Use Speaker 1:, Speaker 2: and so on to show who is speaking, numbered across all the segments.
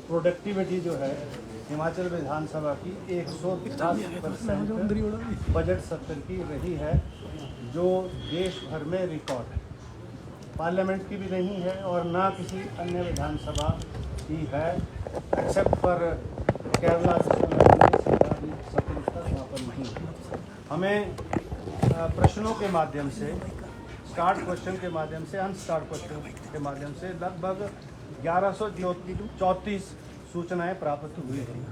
Speaker 1: Productivity जो है हिमाचल विधानसभा की 150% बजट सत्र की रही है, जो देश भर में रिकॉर्ड है। पार्लियामेंट की भी नहीं है और ना किसी अन्य विधानसभा की है, एक्सेप्ट फॉर केरला सत्र उसका समापन नहीं है। हमें प्रश्नों के माध्यम से, स्टार्ट क्वेश्चन के माध्यम से, अनस्टार्ट क्वेश्चन के माध्यम से लगभग 1134 सूचनाएं प्राप्त हुई थी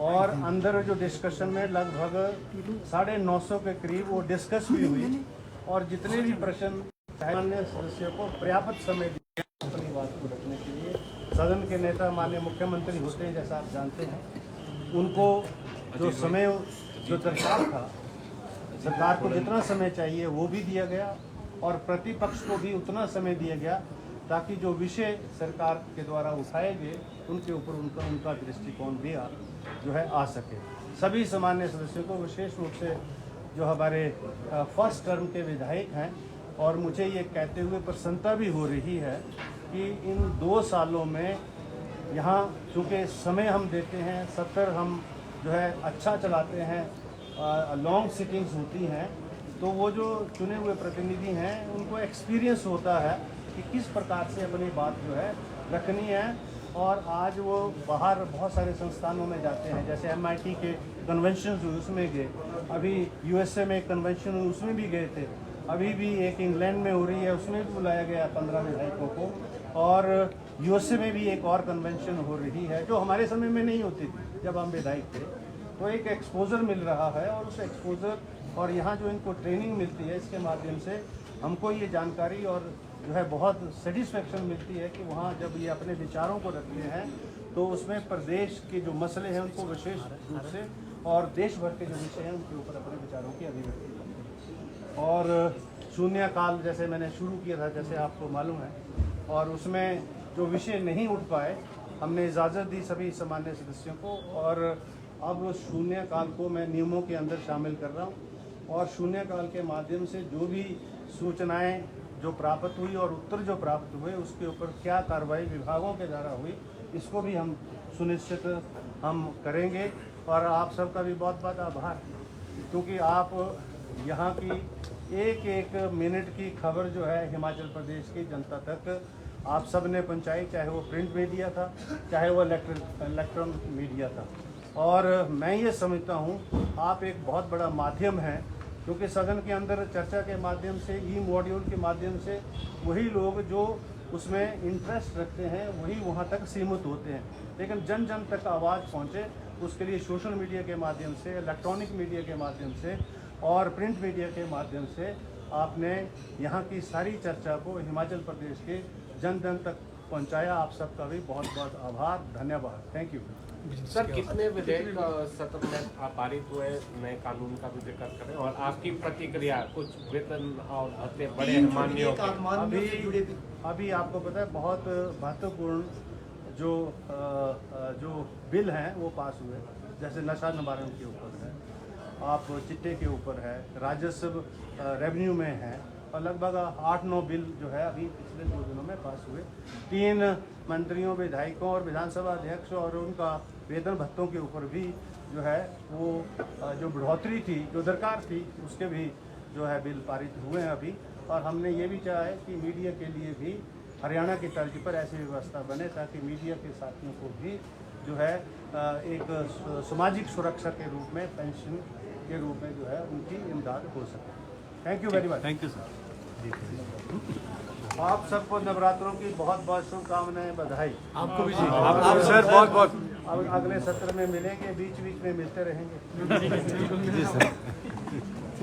Speaker 1: और अंदर जो डिस्कशन में लगभग 950 के करीब वो डिस्कस भी हुई और जितने भी प्रश्न माननीय सदस्यों को पर्याप्त समय दिया अपनी बात को रखने के लिए। सदन के नेता माननीय मुख्यमंत्री होते हैं, जैसा आप जानते हैं, उनको जो समय जो दरकार था, सरकार को जितना समय चाहिए वो भी दिया गया और प्रतिपक्ष को भी उतना समय दिया गया ताकि जो विषय सरकार के द्वारा उठाए गए उनके ऊपर उनका दृष्टिकोण भी जो है आ सके। सभी सामान्य सदस्यों को, विशेष रूप से जो हमारे फर्स्ट टर्म के विधायक हैं, और मुझे ये कहते हुए प्रसन्नता भी हो रही है कि इन 2 सालों में यहाँ चूँकि समय हम देते हैं, सत्र हम जो है अच्छा चलाते हैं, लॉन्ग सिटिंग्स होती हैं, तो वो जो चुने हुए प्रतिनिधि हैं उनको एक्सपीरियंस होता है कि किस प्रकार से अपनी बात जो है रखनी है। और आज वो बाहर बहुत सारे संस्थानों में जाते हैं, जैसे MIT के कन्वेंशन हुए उसमें गए, अभी USA में एक कन्वेंशन हुई उसमें भी गए थे, अभी भी एक इंग्लैंड में हो रही है उसमें भी बुलाया गया 15 विधायकों को, और USA में भी एक और कन्वेंशन हो रही है जो हमारे समय में नहीं होती थी जब हम विधायक थे। तो एक एक्सपोजर मिल रहा है और उस एक्सपोजर और यहाँ जो इनको ट्रेनिंग मिलती है, इसके माध्यम से हमको ये जानकारी और जो है बहुत सेटिस्फेक्शन मिलती है कि वहाँ जब ये अपने विचारों को रखते हैं तो उसमें प्रदेश के जो मसले हैं उनको विशेष रूप से और देश भर के जो विषय हैं उनके ऊपर अपने विचारों की अभिव्यक्ति करते हैं। और शून्यकाल जैसे मैंने शुरू किया था, जैसे आपको मालूम है, और उसमें जो विषय नहीं उठ पाए हमने इजाज़त दी सभी सामान्य सदस्यों को, और अब शून्यकाल को मैं नियमों के अंदर शामिल कर रहा हूँ और शून्यकाल के माध्यम से जो भी सूचनाएं जो प्राप्त हुई और उत्तर जो प्राप्त हुए उसके ऊपर क्या कार्रवाई विभागों के द्वारा हुई, इसको भी हम सुनिश्चित हम करेंगे। और आप सबका भी बहुत बहुत आभार, क्योंकि आप यहाँ की एक एक मिनट की खबर जो है हिमाचल प्रदेश की जनता तक आप सब ने पहुँचाई, चाहे वो प्रिंट मीडिया था, चाहे वो इलेक्ट्रॉनिक मीडिया था। और मैं ये समझता हूँ आप एक बहुत बड़ा माध्यम है, क्योंकि सदन के अंदर चर्चा के माध्यम से, ई मॉड्यूल के माध्यम से वही लोग जो उसमें इंटरेस्ट रखते हैं वही वहाँ तक सीमित होते हैं, लेकिन जन जन तक आवाज़ पहुँचे उसके लिए सोशल मीडिया के माध्यम से, इलेक्ट्रॉनिक मीडिया के माध्यम से और प्रिंट मीडिया के माध्यम से आपने यहाँ की सारी चर्चा को हिमाचल प्रदेश के जन जन तक पहुँचाया। आप सबका भी बहुत बहुत आभार, धन्यवाद, थैंक यू।
Speaker 2: सर, कितने विधेयक सत्र में पारित हुए, नए कानून का भी जिक्र करें और आपकी प्रतिक्रिया, कुछ वेतन और भत्ते बड़े मान्यों
Speaker 1: अभी आपको पता है बहुत महत्वपूर्ण जो बिल हैं वो पास हुए, जैसे नशा निवारण के ऊपर है, आप चिट्टे के ऊपर है, राजस्व रेवेन्यू में है, और लगभग 8-9 बिल जो है अभी पिछले 2 दिनों में पास हुए। 3 मंत्रियों, विधायकों और विधानसभा अध्यक्ष और उनका वेतन भत्तों के ऊपर भी जो है वो जो बढ़ोतरी थी, जो दरकार थी, उसके भी जो है बिल पारित हुए हैं अभी। और हमने ये भी चाहा है कि मीडिया के लिए भी हरियाणा की तर्ज पर ऐसी व्यवस्था बने ताकि मीडिया के साथियों को भी जो है एक सामाजिक सुरक्षा के रूप में, पेंशन के रूप में जो है उनकी इमदाद हो सके। Thank you very much.
Speaker 3: Thank you sir.
Speaker 1: आप सबको नवरात्रों की बहुत बहुत शुभकामनाएं, बधाई।
Speaker 3: आपको भी जी, आप सर बहुत बहुत।
Speaker 1: अब अगले सत्र में मिलेंगे, बीच बीच में मिलते रहेंगे।
Speaker 3: जी सर।